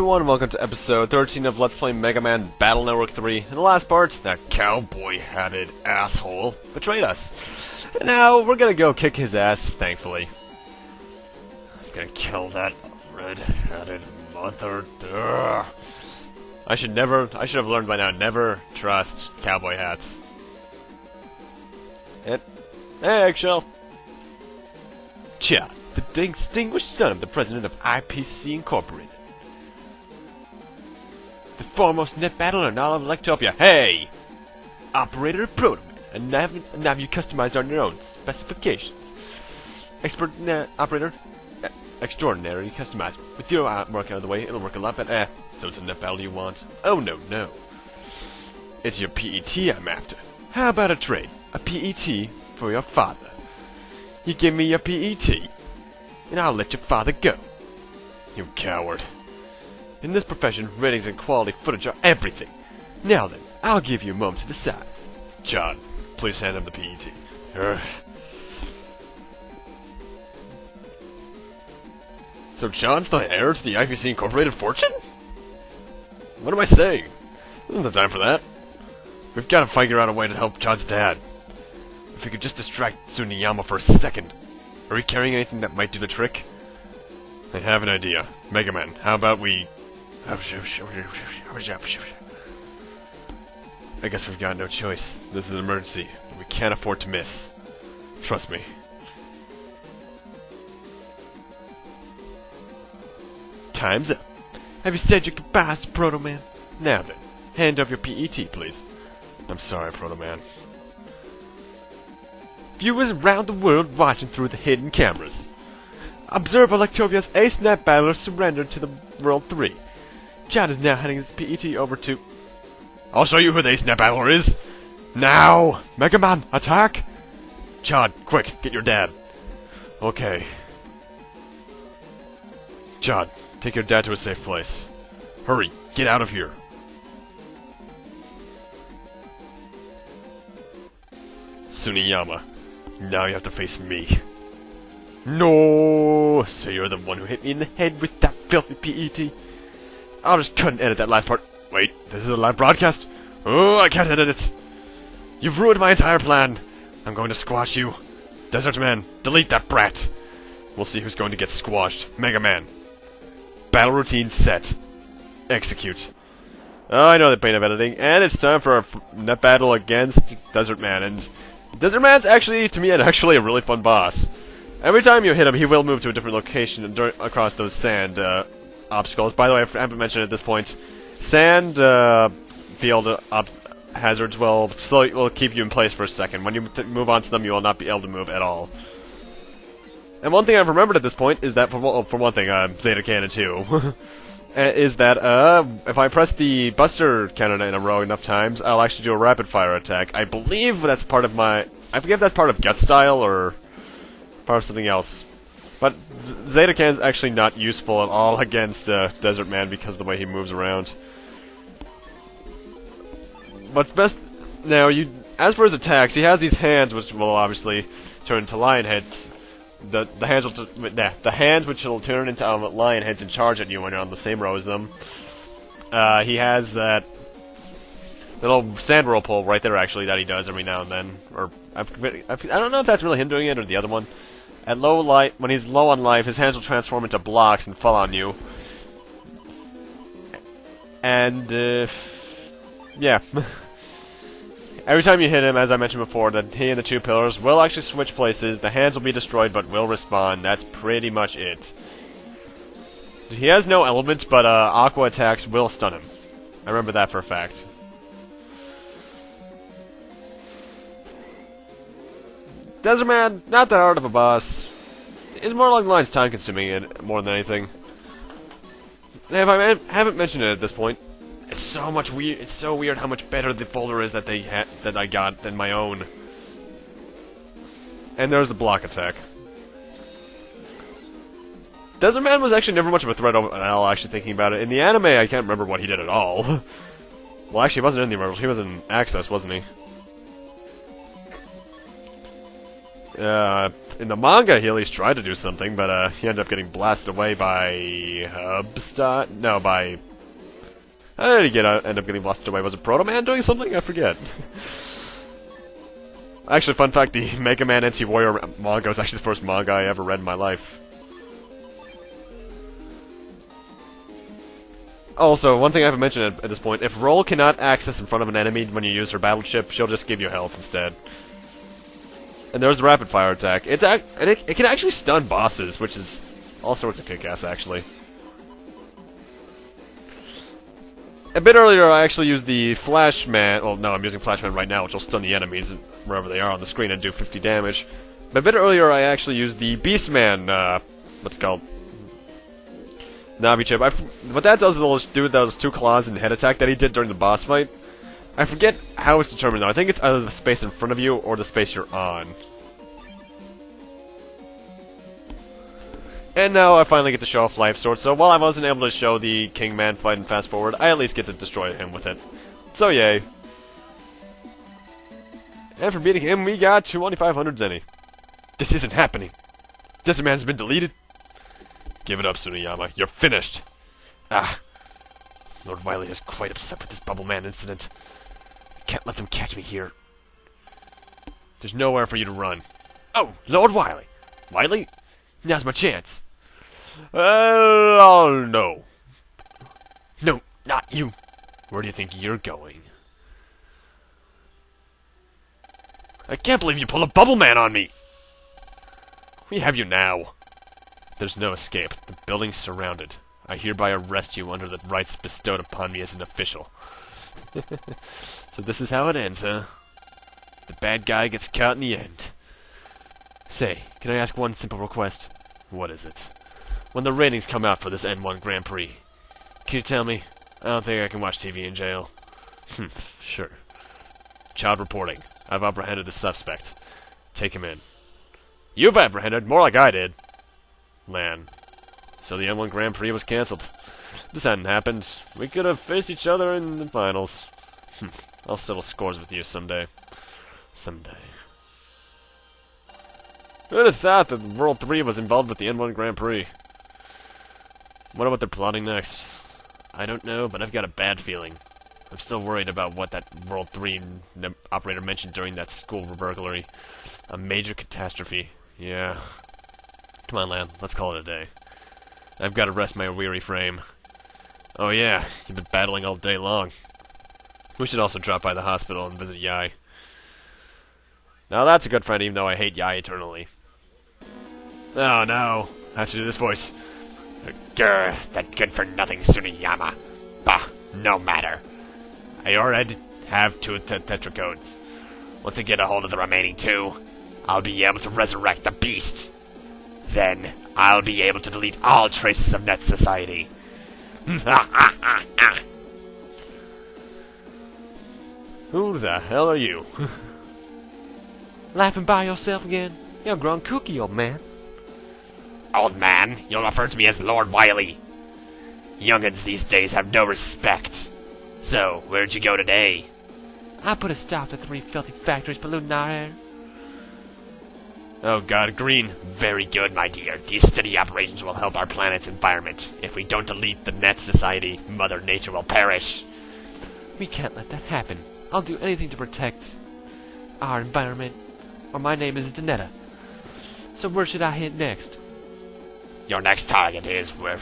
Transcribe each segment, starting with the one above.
everyone, and welcome to episode 13 of Let's Play Megaman Battle Network 3. In the last part, that cowboy-hatted asshole betrayed us. And now, we're gonna go kick his ass, thankfully. I'm gonna kill that red-hatted mother... Ugh. I should have learned by now, never trust cowboy hats. And, hey, Eggshell. Chad, the distinguished son of the president of IPC Incorporated. The foremost net battler in all of Electopia. Hey! Operator of Protoman, a nav you customized on your own specifications. Expert operator, extraordinary customized. With your work out of the way, it'll work a lot better. So it's a net battle you want? Oh no. It's your PET I'm after. How about a trade? A PET for your father. You give me your PET, and I'll let your father go. You coward. In this profession, ratings and quality footage are everything. Now then, I'll give you a moment to decide. John, please hand him the PET. So John's the heir to the IPC Incorporated fortune? What am I saying? Isn't the time for that. We've got to figure out a way to help John's dad. If we could just distract Sunuyama for a second. Are we carrying anything that might do the trick? I have an idea. Megaman, how about we... I guess we've got no choice. This is an emergency. We can't afford to miss. Trust me. Time's up. Have you said your goodbyes to Proto Man? Now then, hand over your PET, please. I'm sorry, Proto Man. Viewers around the world watching through the hidden cameras. Observe Electopia's ace net battler surrender to the World 3. John is now handing his PET over to... I'll show you who the ace net battler is! Now! Megaman, attack! John, quick, get your dad. Okay. John, take your dad to a safe place. Hurry, get out of here. Sunuyama, now you have to face me. No! So you're the one who hit me in the head with that filthy PET? I'll just cut and edit that last part. Wait, this is a live broadcast? Oh, I can't edit it. You've ruined my entire plan. I'm going to squash you. Desert Man, delete that brat. We'll see who's going to get squashed. Mega Man. Battle routine set. Execute. Oh, I know the pain of editing. And it's time for our net battle against Desert Man. And Desert Man's actually, to me, actually a really fun boss. Every time you hit him, he will move to a different location across those sand obstacles. By the way, I haven't mentioned at this point, sand field hazards will keep you in place for a second. When you move on to them, you will not be able to move at all. And one thing I've remembered at this point is that, for one thing, Zeta Cannon 2, is that if I press the Buster Cannon in a row enough times, I'll actually do a rapid fire attack. I believe that's part of my... I forget if that's part of Gut Style or part of something else. But Zeta Cannon's actually not useful at all against Desert Man because of the way he moves around. What's best now, as for his attacks, he has these hands which will obviously turn into lion heads. The hands which will turn into lion heads and charge at you when you're on the same row as them. He has that little sand whirlpool right there, actually, that he does every now and then. Or I don't know if that's really him doing it or the other one. At low light, when he's low on life, his hands will transform into blocks and fall on you. And yeah. Every time you hit him, as I mentioned before, he and the two pillars will actually switch places. The hands will be destroyed, but will respawn. That's pretty much it. He has no elements, but aqua attacks will stun him. I remember that for a fact. Desert Man, not that hard of a boss. It's more along the lines time-consuming and more than anything. And if I haven't mentioned it at this point, it's so much weird. It's so weird how much better the folder is that I got than my own. And there's the block attack. Desert Man was actually never much of a threat at all, actually thinking about it. In the anime, I can't remember what he did at all. Well, actually, he wasn't in the original. He was in Access, wasn't he? In the manga, he at least tried to do something, but he ended up getting blasted away by Hubstar. No, by. How did he end up getting blasted away? Was it Proto Man doing something? I forget. Actually, fun fact: the Megaman Anti-Warrior manga was actually the first manga I ever read in my life. Also, one thing I haven't mentioned at this point: if Roll cannot access in front of an enemy when you use her battleship, she'll just give you health instead. And there's the rapid fire attack. It can actually stun bosses, which is all sorts of kick-ass, actually. A bit earlier, I actually used the Flashman. Well, no, I'm using Flashman right now, which will stun the enemies wherever they are on the screen and do 50 damage. But a bit earlier, I actually used the Beastman. What's it called? Navi chip. What that does is do those 2 claws and head attack that he did during the boss fight. I forget how it's determined though. I think it's either the space in front of you or the space you're on. And now I finally get to show off Life Sword, so while I wasn't able to show the Kingman fight and fast forward, I at least get to destroy him with it. So yay. And for beating him, we got 2500 Zenny. This isn't happening. Desert Man's been deleted. Give it up, Sunuyama. You're finished. Ah. Lord Wily is quite upset with this Bubble Man incident. I can't let them catch me here. There's nowhere for you to run. Oh, Lord Wily. Wily? Now's my chance. Oh, no. No, not you. Where do you think you're going? I can't believe you pulled a Bubble Man on me! We have you now. There's no escape. The building's surrounded. I hereby arrest you under the rights bestowed upon me as an official. So this is how it ends, huh? The bad guy gets caught in the end. Say, can I ask one simple request? What is it? When the ratings come out for this N1 Grand Prix, can you tell me? I don't think I can watch TV in jail. Sure. Child reporting. I've apprehended the suspect. Take him in. You've apprehended? More like I did. Lan. So the N1 Grand Prix was cancelled. If this hadn't happened, we could have faced each other in the finals. I'll settle scores with you someday. Someday. Who would have thought that World 3 was involved with the N1 Grand Prix? Wonder what they're plotting next. I don't know, but I've got a bad feeling. I'm still worried about what that World 3 operator mentioned during that school burglary. A major catastrophe. Yeah. Come on, Lan, let's call it a day. I've got to rest my weary frame. Oh yeah, you've been battling all day long. We should also drop by the hospital and visit Yai. Now that's a good friend, even though I hate Yai eternally. Oh no, I have to do this voice. Grr, that good-for-nothing Sunuyama. Bah, no matter. I already have 2 tetracodes. Once I get a hold of the remaining 2, I'll be able to resurrect the beast. Then, I'll be able to delete all traces of Net Society. Who the hell are you? Laughing by yourself again? You're a grown cookie, old man. Old man, you'll refer to me as Lord Wily. Young'uns these days have no respect. So, where'd you go today? I put a stop to 3 filthy factories polluting our air. Oh god, Green. Very good, my dear. These steady operations will help our planet's environment. If we don't delete the Net Society, Mother Nature will perish. We can't let that happen. I'll do anything to protect our environment, or my name is Danetta. So where should I hit next? Your next target is... What?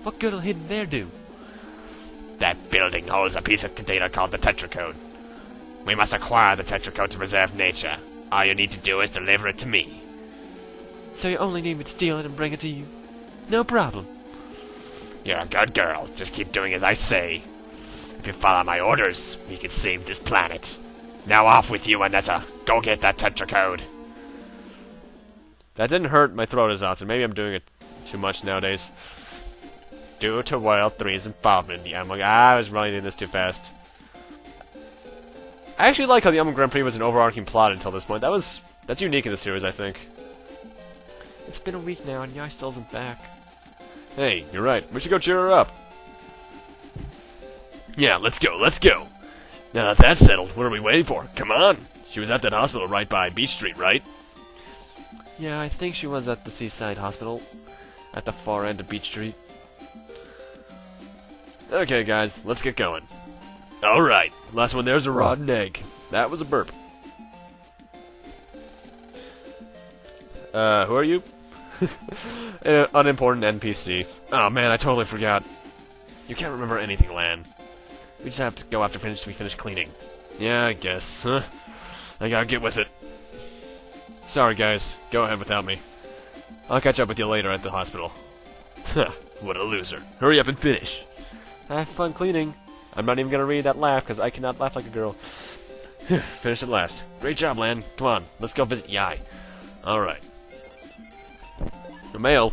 What good'll hidden there do? That building holds a piece of container called the Tetracode. We must acquire the Tetracode to preserve nature. All you need to do is deliver it to me. So you only need me to steal it and bring it to you? No problem. You're a good girl. Just keep doing as I say. If you follow my orders, we can save this planet. Now off with you, Annetta. Go get that Tetracode. That didn't hurt. My throat is out, and maybe I'm doing it too much nowadays. Due to World 3's involvement in the N1... I was running this too fast. I actually like how the N1 Grand Prix was an overarching plot until this point. That's unique in the series, I think. It's been a week now, and Yai still isn't back. Hey, you're right. We should go cheer her up. Yeah, let's go, let's go. Now that that's settled, what are we waiting for? Come on. She was at that hospital right by Beach Street, right? Yeah, I think she was at the Seaside Hospital. At the far end of Beach Street. Okay, guys, let's get going. Alright, last one there's a rotten egg. That was a burp. Who are you? An unimportant NPC. Oh man, I totally forgot. You can't remember anything, Lan. We just have to go after we finish cleaning. Yeah, I guess. Huh? I gotta get with it. Sorry, guys. Go ahead without me. I'll catch up with you later at the hospital. What a loser. Hurry up and finish. Have fun cleaning. I'm not even gonna read that laugh, because I cannot laugh like a girl. Finish at last. Great job, Lan. Come on, let's go visit Yai. Alright. The mail.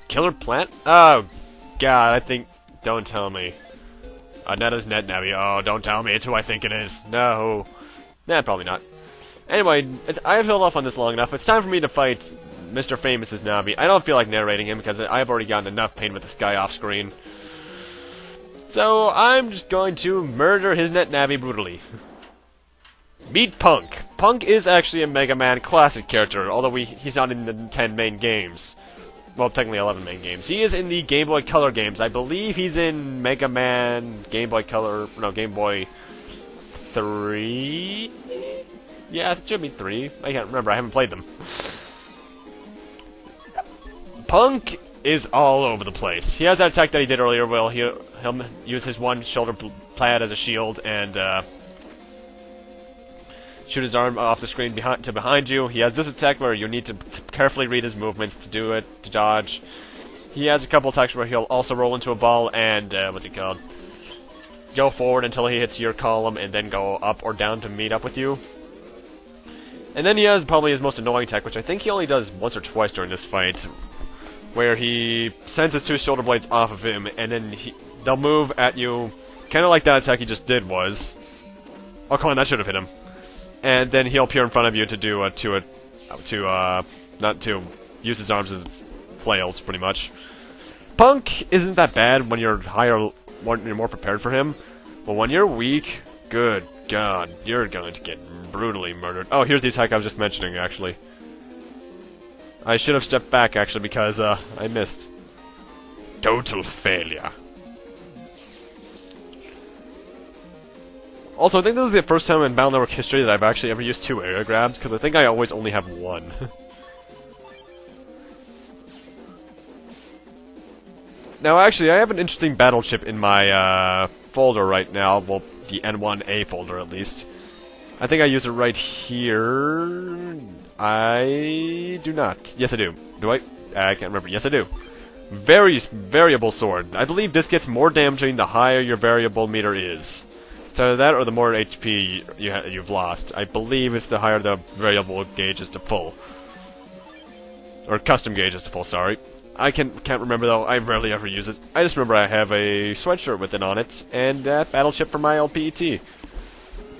Killer plant? Oh, God, I think... Don't tell me. Aneta's Net Navi. Oh, don't tell me it's who I think it is. No. Nah, probably not. Anyway, I have held off on this long enough. It's time for me to fight Mr. Famous's Navi. I don't feel like narrating him because I've already gotten enough pain with this guy off screen. So, I'm just going to murder his Net Navi brutally. Meet Punk. Punk is actually a Mega Man classic character, although he's not in the 10 main games. Well, technically 11 main games. He is in the Game Boy Color games. I believe he's in Mega Man, Game Boy Color, no, Game Boy 3? Yeah, it should be 3. I can't remember, I haven't played them. Punk is all over the place. He has that attack that he did earlier, where he'll use his one shoulder pad as a shield and shoot his arm off the screen behind you. He has this attack where you need to carefully read his movements to do it, to dodge. He has a couple attacks where he'll also roll into a ball and, what's it called? Go forward until he hits your column and then go up or down to meet up with you. And then he has probably his most annoying attack, which I think he only does once or twice during this fight, where he sends his two shoulder blades off of him, and then they'll move at you, kind of like that attack he just did was. Oh, come on, that should have hit him. And then he'll appear in front of you to do not to use his arms as flails, pretty much. Punk isn't that bad when you're more prepared for him, but when you're weak, good God, you're going to get brutally murdered. Oh, here's the attack I was just mentioning, actually. I should have stepped back, actually, because, I missed. Total failure. Also, I think this is the first time in Battle Network history that I've actually ever used 2 area grabs, because I think I always only have 1. Now, actually, I have an interesting battle chip in my, folder right now. Well, the N1A folder, at least. I think I use it right here. I do not. Yes, I do. Do I? I can't remember. Yes, I do. Variable sword. I believe this gets more damaging the higher your variable meter is. It's either that or the more HP you've lost. I believe it's the higher the variable gauge is to full. Or custom gauge is to full, sorry. I can't remember though, I rarely ever use it. I just remember I have a sweatshirt with it on it, and that battle chip for my LPET.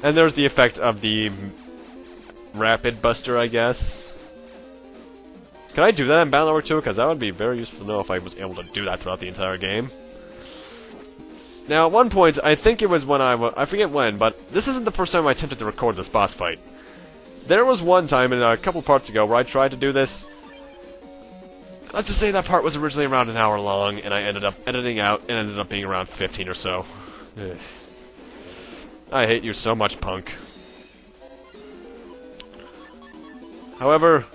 And there's the effect of the Rapid Buster, I guess. Can I do that in Battle Network 2? Because that would be very useful to know if I was able to do that throughout the entire game. Now, at one point, I think it was when I forget when, but this isn't the first time I attempted to record this boss fight. There was one time, in a couple parts ago, where I tried to do this. Let's just say that part was originally around an hour long, and I ended up editing out, and ended up being around 15 or so. Ugh. I hate you so much, Punk. However,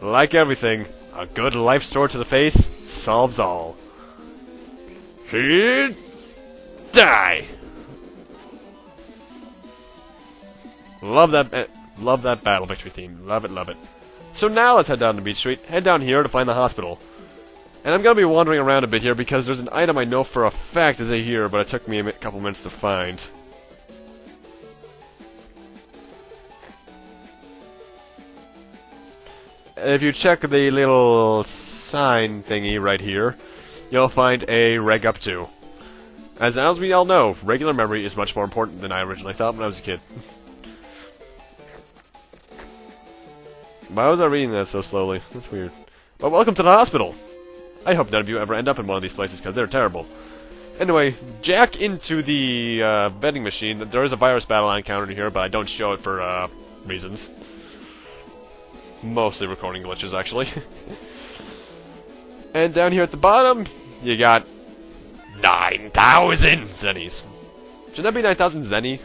like everything, a good life sword to the face solves all. Die! Love that battle victory theme. Love it, love it. So now let's head down to Beach Street, head down here to find the hospital. And I'm gonna be wandering around a bit here because there's an item I know for a fact is here, but it took me a couple minutes to find. If you check the little sign thingy right here, you'll find a Reg Up 2. As we all know, regular memory is much more important than I originally thought when I was a kid. Why was I reading that so slowly? That's weird. But welcome to the hospital! I hope none of you ever end up in one of these places, because they're terrible. Anyway, jack into the vending machine. There is a virus battle I encountered here, but I don't show it for reasons. Mostly recording glitches, actually. And down here at the bottom, you got 9,000 zennies. Should that be 9,000 zenny?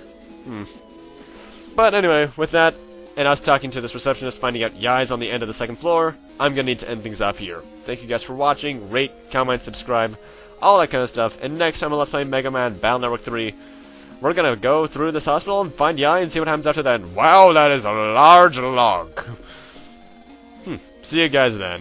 But anyway, with that, and us talking to this receptionist, finding out Yai's on the end of the second floor, I'm gonna need to end things off here. Thank you guys for watching. Rate, comment, subscribe, all that kind of stuff. And next time on Let's Play Megaman Battle Network 3, we're gonna go through this hospital and find Yai and see what happens after that. Wow, that is a large log. See you guys then.